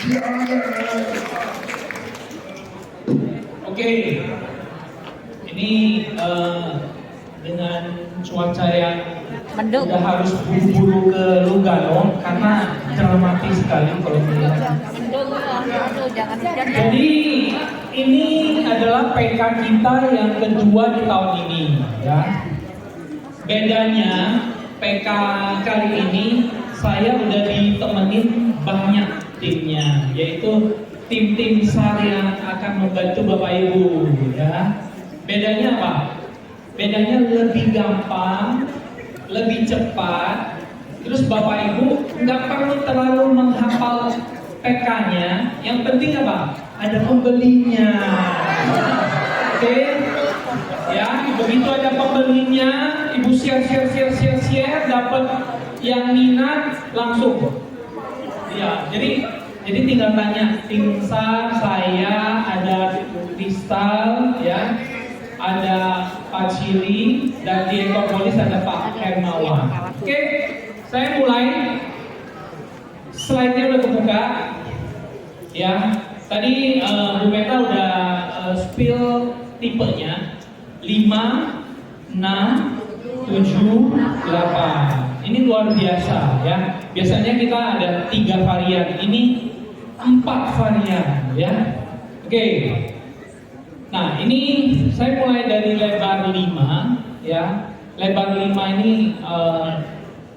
Oke, ini dengan cuaca yang Mendung. udah harus buru-buru ke Lugano karena dramatis sekali kalau melihat. Mendung ya, aduh jangan hujan. Jadi ini adalah PK kita yang kedua di tahun ini, ya. Bedanya PK kali ini saya udah ditemenin banyak timnya, yaitu tim-tim SAR yang akan membantu Bapak Ibu, ya. Bedanya apa? Bedanya lebih gampang, lebih cepat. Terus Bapak Ibu nggak perlu terlalu menghafal PK-nya. Yang penting apa? Ada pembelinya. Oke? Ya, begitu ada pembelinya, Ibu share, dapat yang minat langsung. Ya, jadi tinggal tanya tim SAR, saya ada Kristal, ya, ada Pak Cili, dan di Ekopolis ada Pak Hermawan. Oke, saya mulai. Slide-nya udah kebuka. Ya, tadi Bu Meta udah spill tipenya 5, 6, 7, 8. Ini luar biasa, ya. Biasanya kita ada 3 varian, ini 4 varian, ya. Oke. Nah, ini saya mulai dari lebar 5, ya. Lebar 5 ini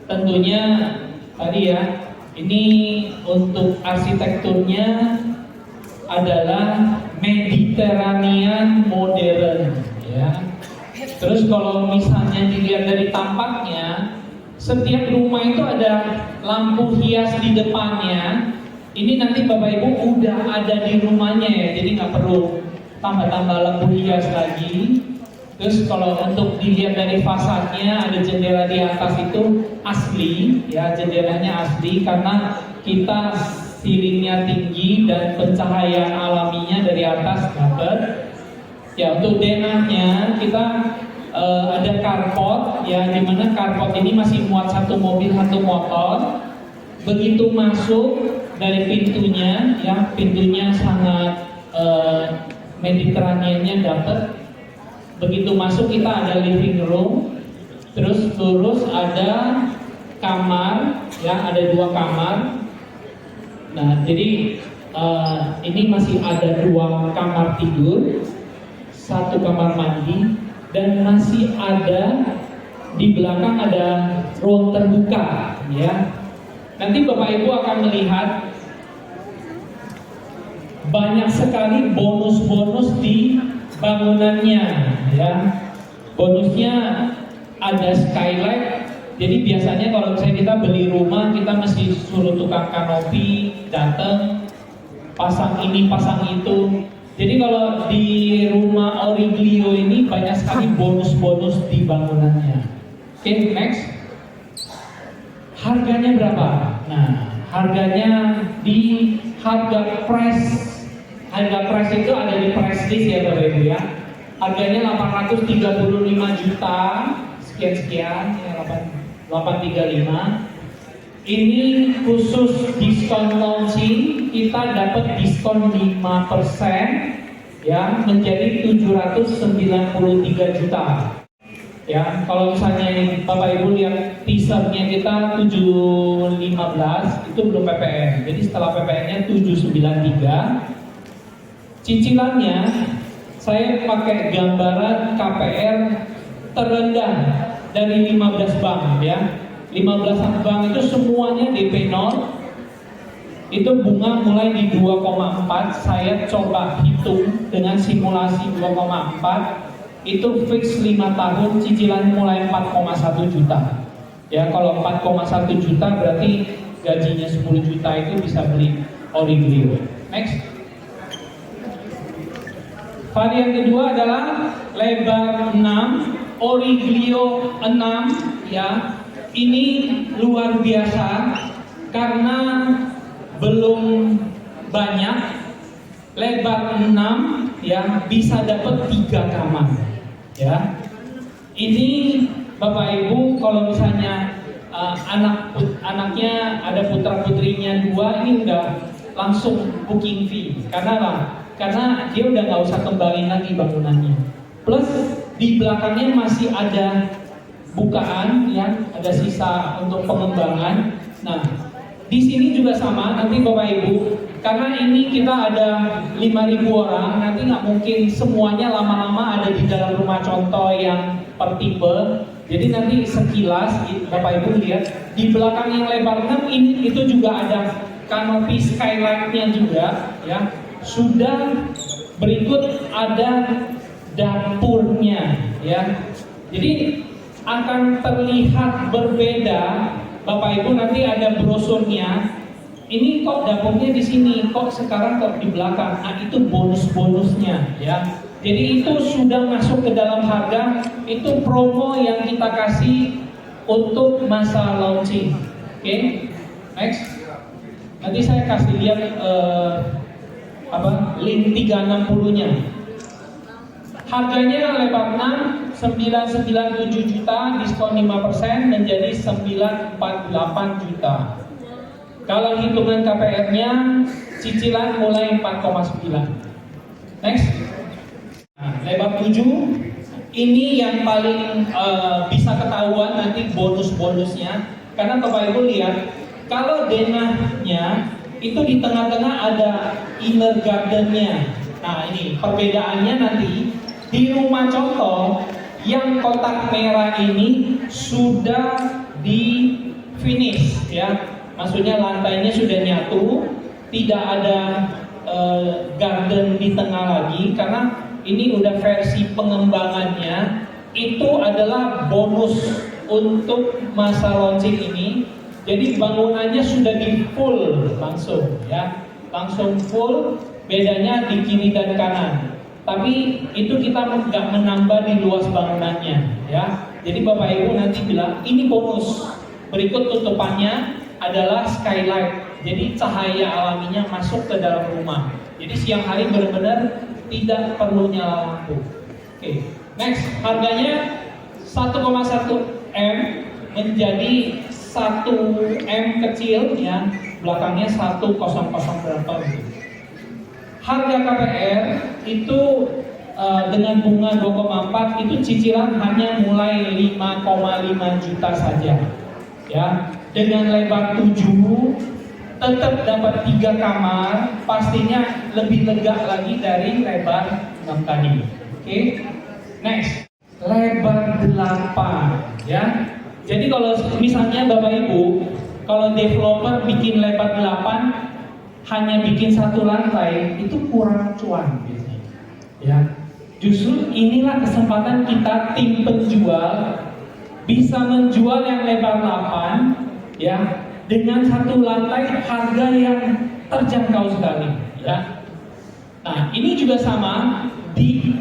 tentunya tadi ya, ini untuk arsitekturnya adalah Mediterranean modern, ya. Terus kalau misalnya dilihat dari tampaknya, setiap rumah itu ada lampu hias di depannya. Ini nanti Bapak Ibu udah ada di rumahnya ya, jadi nggak perlu tambah-tambah lampu hias lagi. Terus kalau untuk dilihat dari fasadnya, ada jendela di atas itu asli, ya, jendelanya asli karena kita ceilingnya tinggi dan pencahayaan alaminya dari atas dapat. Ya, untuk denahnya kita ada carport, ya, dimana carport ini masih muat 1 mobil 1 motor. Begitu masuk dari pintunya, ya, pintunya sangat Mediterranean-nya dapat. Begitu masuk kita ada living room, terus lurus ada kamar, ya, ada 2 kamar. Nah, jadi ini masih ada 2 kamar tidur, 1 kamar mandi, dan masih ada di belakang ada ruang terbuka, ya. Nanti Bapak Ibu akan melihat banyak sekali bonus-bonus di bangunannya, ya. Bonusnya ada skylight. Jadi biasanya kalau misalnya kita beli rumah, kita mesti suruh tukang kanopi datang, pasang ini, pasang itu. Jadi kalau di rumah Origlio ini banyak sekali bonus-bonus di bangunannya. Oke, next. Harganya berapa? Nah, harganya di harga price itu ada di price list ya Bapak Ibu, ya. Harganya 835 juta sekian ya, 835. Ini khusus diskon launching, kita dapat diskon 5%, ya, menjadi 793 juta. Ya, kalau misalnya Bapak Ibu lihat teasernya kita 715, itu belum PPN. Jadi setelah PPN-nya 793. Cicilannya saya pakai gambaran KPR terendah dari 15 bank, ya. 15 bank itu semuanya DP 0. Itu bunga mulai di 2,4. Saya coba hitung dengan simulasi 2,4. Itu fix 5 tahun, cicilan mulai 4,1 juta. Ya, kalau 4,1 juta berarti gajinya 10 juta itu bisa beli Origlio. Next. Varian kedua adalah lebar 6, Origlio 6, ya. Ini luar biasa karena belum banyak. Lebar 6, ya, bisa dapat 3 kamar, ya. Ini Bapak Ibu kalau misalnya anaknya ada putra putrinya 2, ini udah langsung booking fee. Karena apa? Karena dia udah nggak usah kembangin lagi bangunannya. Plus di belakangnya masih ada bukaan yang ada sisa untuk pengembangan. Nah, di sini juga sama, nanti Bapak Ibu, karena ini kita ada 5.000 orang, nanti nggak mungkin semuanya lama-lama ada di dalam rumah contoh yang per tipe. Jadi nanti sekilas Bapak Ibu lihat di belakang yang lebar 6 ini itu juga ada kanopi skylight-nya juga, ya. Sudah berikut ada dapurnya, ya. Jadi akan terlihat berbeda. Bapak Ibu nanti ada brosurnya. Ini kok dapurnya di sini, kok sekarang kok di belakang. Nah, itu bonus-bonusnya, ya. Jadi itu sudah masuk ke dalam harga. Itu promo yang kita kasih untuk masa launching. Oke, next. Nanti saya kasih lihat link 360-nya. Harganya lebar 6, 997 juta, diskon 5% menjadi 948 juta. Kalau hitungan KPR-nya, cicilan mulai 4,9. Next. Nah, lebar 7, ini yang paling bisa ketahuan nanti bonus-bonusnya. Karena Bapak Ibu lihat, kalau denahnya itu di tengah-tengah ada inner garden-nya. Nah, ini perbedaannya nanti. Di rumah contoh yang kotak merah ini sudah di finish, ya, maksudnya lantainya sudah nyatu, tidak ada garden di tengah lagi, karena ini udah versi pengembangannya. Itu adalah bonus untuk masa launching ini. Jadi bangunannya sudah di full langsung, ya, langsung full. Bedanya di kiri dan kanan. Tapi itu kita nggak menambah di luas bangunannya, ya. Jadi Bapak Ibu nanti bilang ini bonus. Berikut tutupannya adalah skylight. Jadi cahaya alaminya masuk ke dalam rumah. Jadi siang hari benar-benar tidak perlu nyala lampu. Oke, next. Harganya 1,1 M menjadi 1 M kecil, ya. Belakangnya 100 berapa gitu. Harga KPR itu dengan bunga 2,4 itu cicilan hanya mulai 5,5 juta saja, ya. Dengan lebar 7 tetap dapat 3 kamar, pastinya lebih lega lagi dari lebar 6 tadi. Oke, next. Lebar 8, ya. Jadi kalau misalnya Bapak Ibu, kalau developer bikin lebar 8 hanya bikin 1 lantai, itu kurang cuan biasanya, ya. Justru inilah kesempatan kita tim penjual bisa menjual yang lebar 8, ya, dengan 1 lantai harga yang terjangkau sekali, ya. Nah, ini juga sama di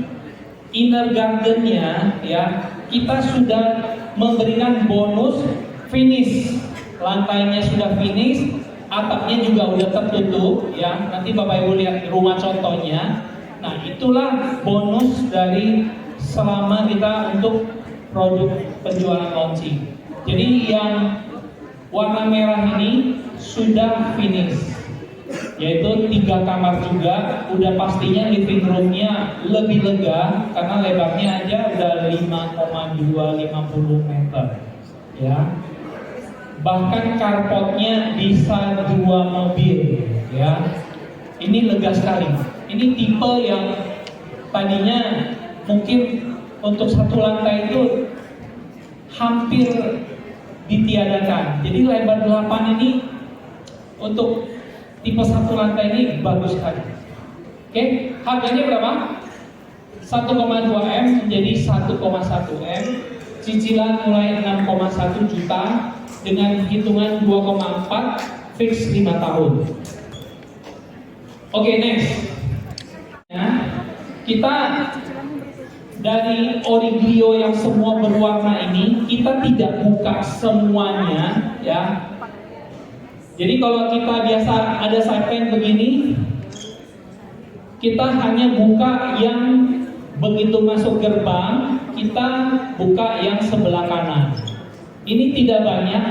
inner garden-nya, ya. Kita sudah memberikan bonus finish, lantainya sudah finish. Atapnya juga udah tertutup, ya. Nanti Bapak Ibu lihat rumah contohnya. Nah, itulah bonus dari selama kita untuk produk penjualan launching. Jadi yang warna merah ini sudah finish, yaitu 3 kamar juga. Udah pastinya living roomnya lebih lega karena lebarnya aja udah 5,250 meter, ya. Bahkan carportnya bisa 2 mobil, ya. Ini lega sekali. Ini tipe yang tadinya mungkin untuk 1 lantai itu hampir ditiadakan. Jadi lebar 8 ini untuk tipe 1 lantai ini bagus sekali. Oke, harganya berapa? 1,2 M menjadi 1,1 M. Cicilan mulai 6,1 juta. Dengan hitungan 2,4 fix 5 tahun. Oke, next. Ya, kita dari Origlio yang semua berwarna ini, kita tidak buka semuanya, ya. Jadi kalau kita biasa ada side pan begini, kita hanya buka yang begitu masuk gerbang, kita buka yang sebelah kanan. Ini tidak banyak,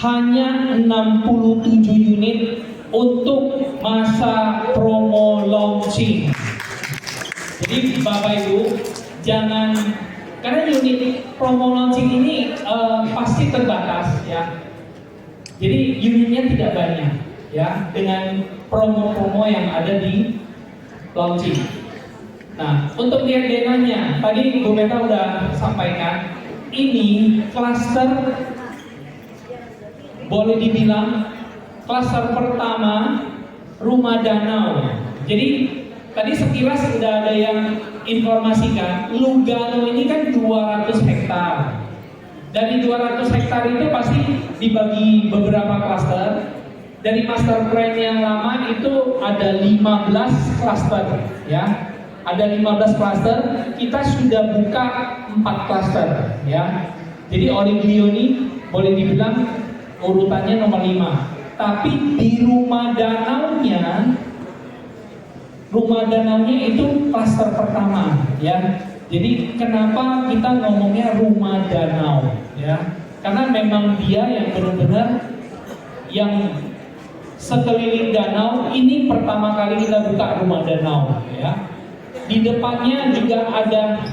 hanya 67 unit untuk masa promo launching. Jadi Bapak Ibu jangan, karena unit promo launching ini pasti terbatas ya. Jadi unitnya tidak banyak ya dengan promo-promo yang ada di launching. Nah, untuk lihat denanya, tadi Bu Meta udah sampaikan, ini klaster boleh dibilang klaster pertama rumah danau. Jadi tadi sekilas sudah ada yang informasikan, Lugano ini kan 200 hektar. Dari 200 hektar itu pasti dibagi beberapa klaster. Dari master plan yang lama itu ada 15 klaster ya. Ada 15 klaster, kita sudah buka 4 klaster ya. Jadi Oliglio ini boleh dibilang urutannya nomor 5. Tapi di rumah danaunya itu klaster pertama ya. Jadi kenapa kita ngomongnya rumah danau ya? Karena memang dia yang benar-benar yang sekeliling danau ini pertama kali kita buka rumah danau ya. Di depannya juga ada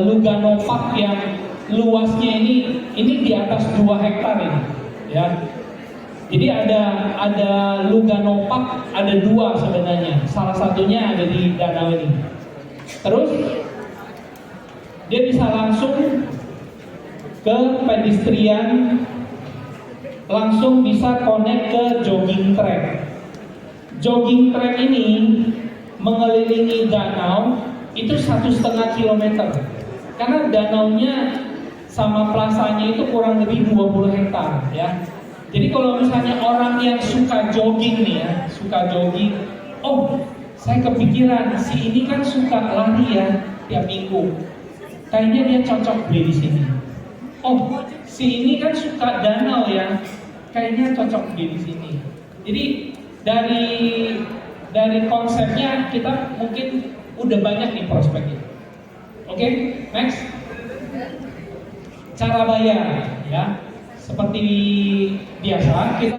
Lugano Park yang luasnya ini di atas 2 hektar ini ya. Jadi ada Lugano Park, ada 2 sebenarnya. Salah satunya ada di danau ini. Terus dia bisa langsung ke pedestrian, langsung bisa connect ke jogging track. Jogging track ini mengelilingi danau itu 1,5 kilometer. Karena danaunya sama plasanya itu kurang lebih 20 hektar ya. Jadi kalau misalnya orang yang suka jogging nih ya, suka jogging, oh saya kepikiran si ini kan suka lari ya tiap minggu, kayaknya dia cocok beli di sini. Oh si ini kan suka danau ya, kayaknya cocok beli di sini. Jadi dari konsepnya kita mungkin udah banyak nih prospeknya. Oke, next. Cara bayar ya. Seperti biasa kita